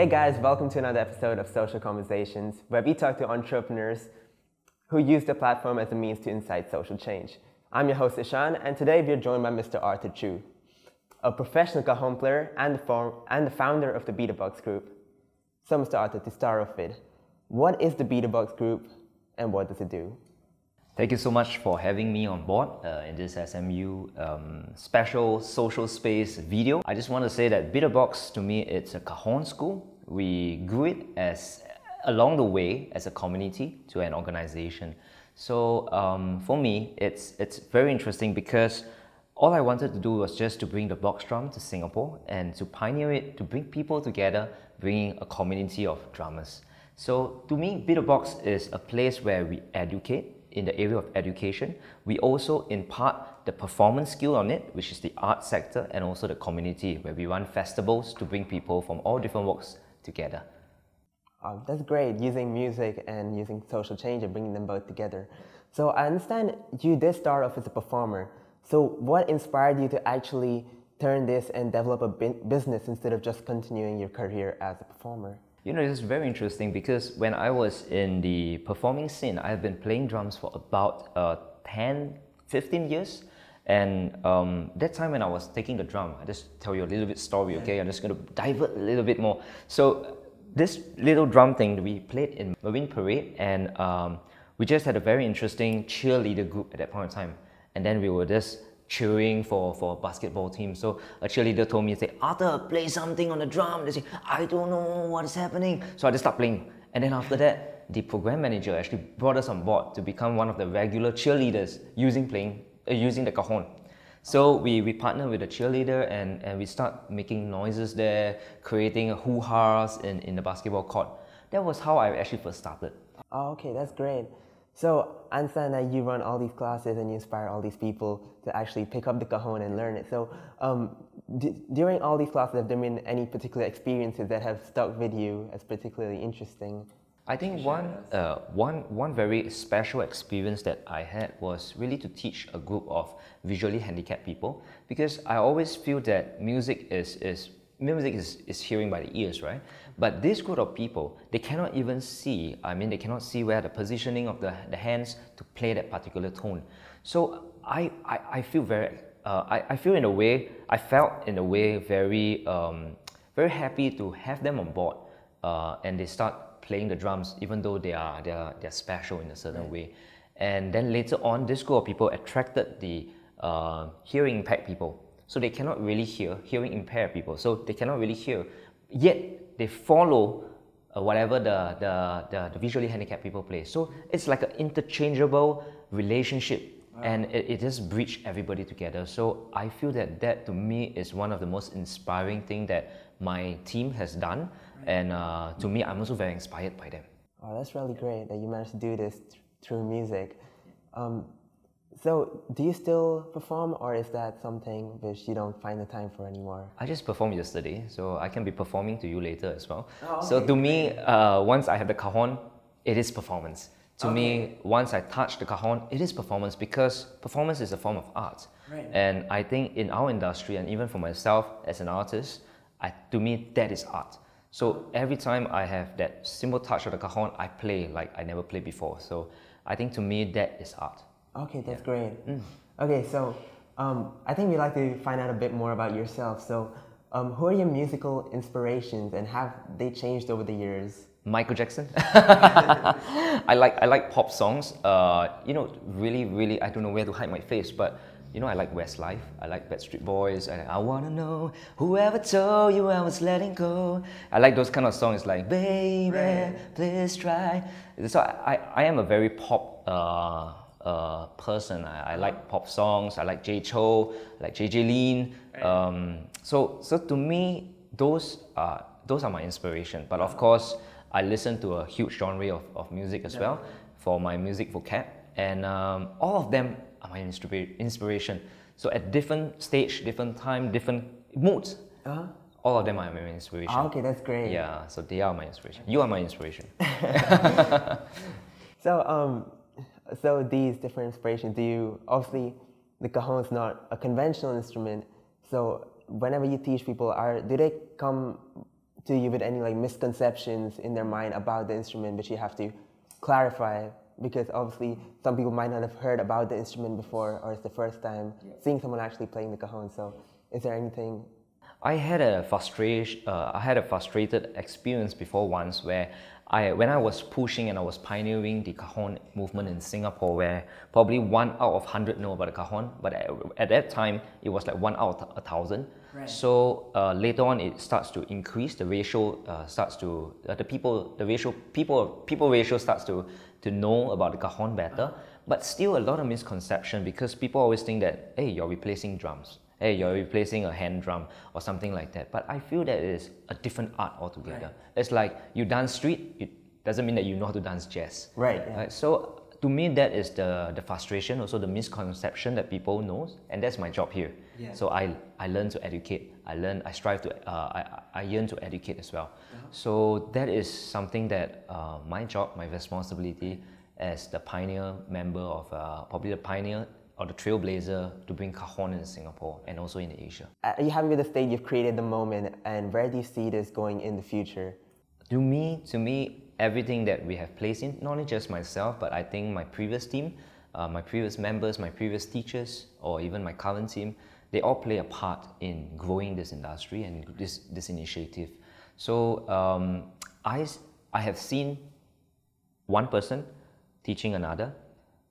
Hey guys, welcome to another episode of Social Conversations, where we talk to entrepreneurs who use the platform as a means to incite social change. I'm your host Ishan, and today we are joined by Mr. Arthur Choo, a professional cajon player and the founder of the Beat-a-Box Group. So Mr. Arthur, to start off with, what is the Beat-a-Box Group and what does it do? Thank you so much for having me on board in this SMU special social space video. I just want to say that Beat-a-Box, to me, it's a cajon school. We grew it along the way as a community to an organization. So for me, it's very interesting because all I wanted to do was just to bring the box drum to Singapore and to pioneer it, to bring people together, bringing a community of drummers. So to me, Beat-a-Box is a place where we educate in the area of education. We also impart the performance skill on it, which is the art sector, and also the community, where we run festivals to bring people from all different walks together. That's great, using music and using social change and bringing them both together. So I understand you did start off as a performer. So what inspired you to actually turn this and develop a business instead of just continuing your career as a performer? You know, it's very interesting because when I was in the performing scene, I've been playing drums for about 10, 15 years. And that time when I was taking the drum, I just tell you a little bit story, okay? I'm just going to divert a little bit more. So this little drum thing, we played in Marine Parade, and we just had a very interesting cheerleader group at that point in time. And then we were just cheering for a basketball team. So a cheerleader told me, say, Arthur, play something on the drum. They say, I don't know what is happening. So I just started playing. And then after that, the program manager actually brought us on board to become one of the regular cheerleaders using the cajon. So we partnered with the cheerleader and we start making noises there, creating hoo-has in the basketball court. That was how I actually first started. Oh, okay, that's great. So I understand that you run all these classes and you inspire all these people to actually pick up the cajon and learn it. So during all these classes, have there been any particular experiences that have stuck with you as particularly interesting? I think one very special experience that I had was really to teach a group of visually handicapped people, because I always feel that music is hearing by the ears, right? But this group of people, they cannot even see, they cannot see where the positioning of the hands to play that particular tone. So I felt in a way very happy to have them on board, and they start playing the drums, even though they're special in a certain way. And then later on, this group of people attracted the hearing impaired people. So they cannot really hear, hearing impaired people. So they cannot really hear, yet they follow whatever the visually handicapped people play. So it's like an interchangeable relationship. Wow. And it just bridges everybody together. So I feel that to me is one of the most inspiring things that my team has done. And to me, I'm also very inspired by them. Oh, that's really great that you managed to do this through music. So do you still perform, or is that something which you don't find the time for anymore? I just performed yesterday, so I can be performing to you later as well. Oh, okay. So to me, once I have the cajon, it is performance. To me, once I touch the cajon, it is performance, because performance is a form of art. Right. And I think in our industry, and even for myself as an artist, to me, that is art. So every time I have that simple touch of the cajon, I play like I never played before. So I think to me, that is art. Okay, that's great. Okay, so I think we'd like to find out a bit more about yourself. So who are your musical inspirations and have they changed over the years? Michael Jackson. I like pop songs. Really, I don't know where to hide my face, but I like Westlife, I like Backstreet Boys, I wanna know whoever told you I was letting go. I like those kind of songs like Baby, Please Try. So I am a very pop person. I like pop songs, I like J. Cho, I like JJ Lin. So to me, those are my inspiration. But of course, I listen to a huge genre of music as well for my music vocab. And all of them are my inspiration. So at different stage, different time, different moods, all of them are my inspiration. Oh, okay, that's great. Yeah, so they are my inspiration. You are my inspiration. So these different inspirations, obviously the cajon is not a conventional instrument, so whenever you teach people, do they come to you with any like misconceptions in their mind about the instrument, which you have to clarify, because obviously some people might not have heard about the instrument before, or it's the first time seeing someone actually playing the cajon. So is there anything? I had a frustrated experience before once where when I was pushing and I was pioneering the cajon movement in Singapore, where probably 1 out of 100 know about the cajon, but at that time it was like 1 out of 1,000. Right. So later on it starts to increase. The ratio starts to people ratio starts to know about the cajon better. But still a lot of misconception, because people always think that, hey, you're replacing drums. Hey, you're replacing a hand drum or something like that. But I feel that it is a different art altogether. Right. It's like you dance street, it doesn't mean that you know how to dance jazz. Right. Yeah. Right? So to me, that is the frustration, also the misconception that people know, and that's my job here. Yeah. So I learn to educate. I yearn to educate as well. So that is something that my job, my responsibility as the pioneer member of probably the pioneer or the trailblazer to bring cajon in Singapore and also in Asia. Are you happy with the state you've created at the moment, and where do you see this going in the future? To me, everything that we have placed in, not only just myself, but I think my previous team, my previous members, my previous teachers, or even my current team, they all play a part in growing this industry and this initiative. So I have seen one person teaching another.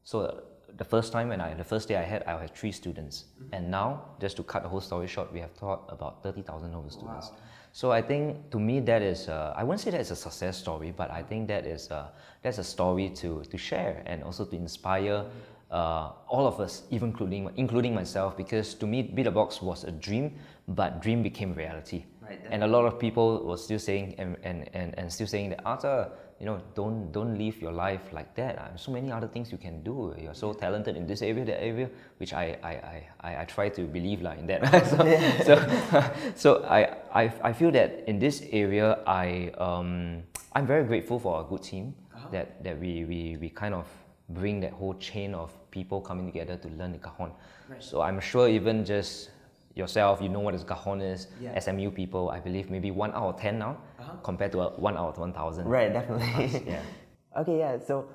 So the first day I had 3 students. And now, just to cut the whole story short, we have taught about 30,000 of the students. Wow. So I think, to me, that is, I won't say that it's a success story, but I think that's a story to share and also to inspire all of us, even including myself, because to me, Be The Box was a dream, but dream became reality. Right, and a lot of people were still saying, and still saying that, Arthur, don't live your life like that. So many other things you can do. You're so talented in this area, that area, which I try to believe in that. So I feel that in this area, I'm very grateful for a good team that we kind of bring that whole chain of people coming together to learn the cajon. Right. So I'm sure even just yourself, you know what a cajon is. Yeah. SMU people, I believe maybe 1 out of 10 now, compared to 1 out of 1,000. Right, definitely. Yeah. Okay, yeah. So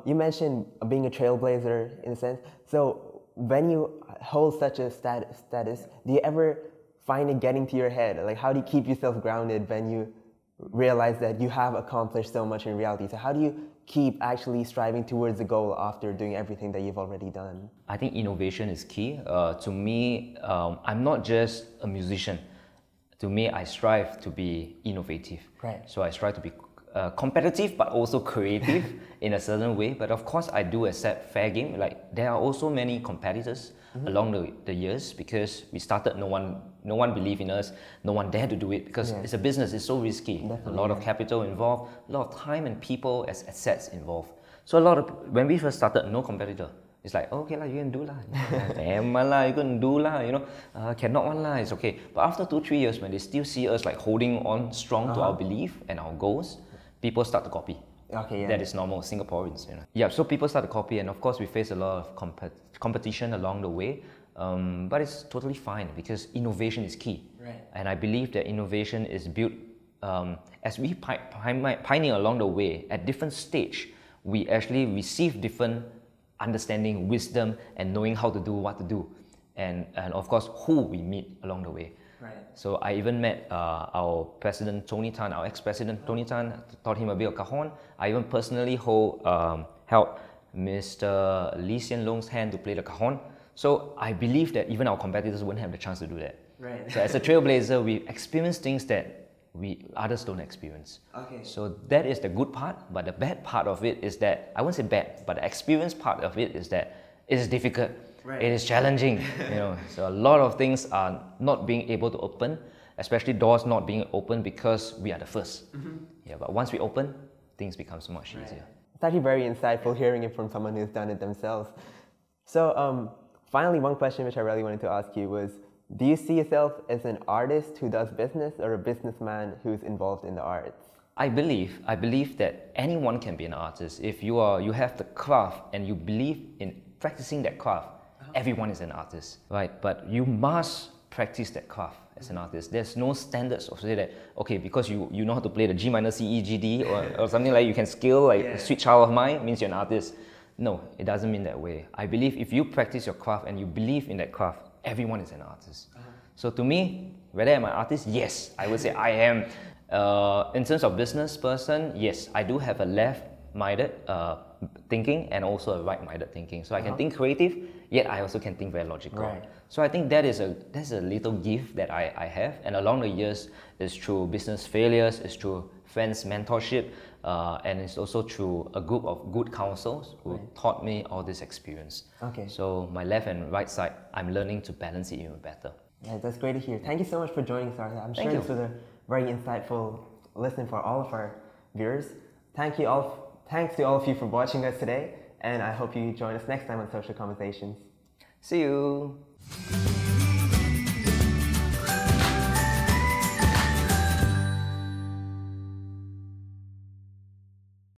you mentioned being a trailblazer in a sense. So when you hold such a status, do you ever find it getting to your head? Like, how do you keep yourself grounded when you realize that you have accomplished so much in reality? So how do you keep actually striving towards the goal after doing everything that you've already done? I think innovation is key. To me, I'm not just a musician. To me, I strive to be innovative. Right. So I strive to be competitive, but also creative in a certain way. But of course, I do accept fair game. Like, there are also many competitors along the years, because we started, no one believed in us, no one dared to do it, because it's a business, it's so risky. Definitely, a lot of capital involved, a lot of time and people as assets involved. So when we first started, no competitor. It's like, okay lah, you can do lah. Damn lah, you can do lah, cannot one lah, it's okay. But after 2-3 years, when they still see us like holding on strong to our belief and our goals, people start to copy. Okay, yeah. That is normal, Singaporeans, Yeah, so people start to copy, and of course we face a lot of competition along the way. But it's totally fine, because innovation is key. Right. And I believe that innovation is built as we pioneer along the way. At different stage, we actually receive different understanding, wisdom, and knowing how to do what to do. And of course, who we meet along the way. Right. So I even met our president, Tony Tan, our ex-president, Tony Tan, taught him a bit of cajon. I even personally held Mr. Lee Hsien Loong's hand to play the cajon. So I believe that even our competitors wouldn't have the chance to do that. Right. So as a trailblazer, we experience things that others don't experience. Okay. So that is the good part, but the bad part of it is that, I won't say bad, but the experience part of it is that it is difficult. Right. It is challenging, So a lot of things are not being able to open, especially doors not being open, because we are the first. Yeah, but once we open, things become so much easier. It's actually very insightful hearing it from someone who's done it themselves. So finally, one question which I really wanted to ask you was, do you see yourself as an artist who does business, or a businessman who's involved in the arts? I believe that anyone can be an artist if you have the craft and you believe in practicing that craft. Everyone is an artist, right? But you must practice that craft as an artist. There's no standards of say that, okay, because you know how to play the G minor, C, E, G, D or something like you can scale like sweet child of mine means you're an artist. No, it doesn't mean that way. I believe if you practice your craft and you believe in that craft, everyone is an artist. So to me, whether I'm an artist, yes, I would say I am. In terms of business person, yes, I do have a left-minded thinking and also a right-minded thinking. So I can think creative, yet I also can think very logical. Right. So I think that's a little gift that I have, and along the years, it's through business failures, it's through friends' mentorship, and it's also through a group of good counsels who taught me all this experience. Okay. So my left and right side, I'm learning to balance it even better. Yeah, that's great to hear. Thank you so much for joining us, Arthur. I'm sure this was a very insightful listen for all of our viewers. Thanks to all of you for watching us today, and I hope you join us next time on Social Conversations. See you.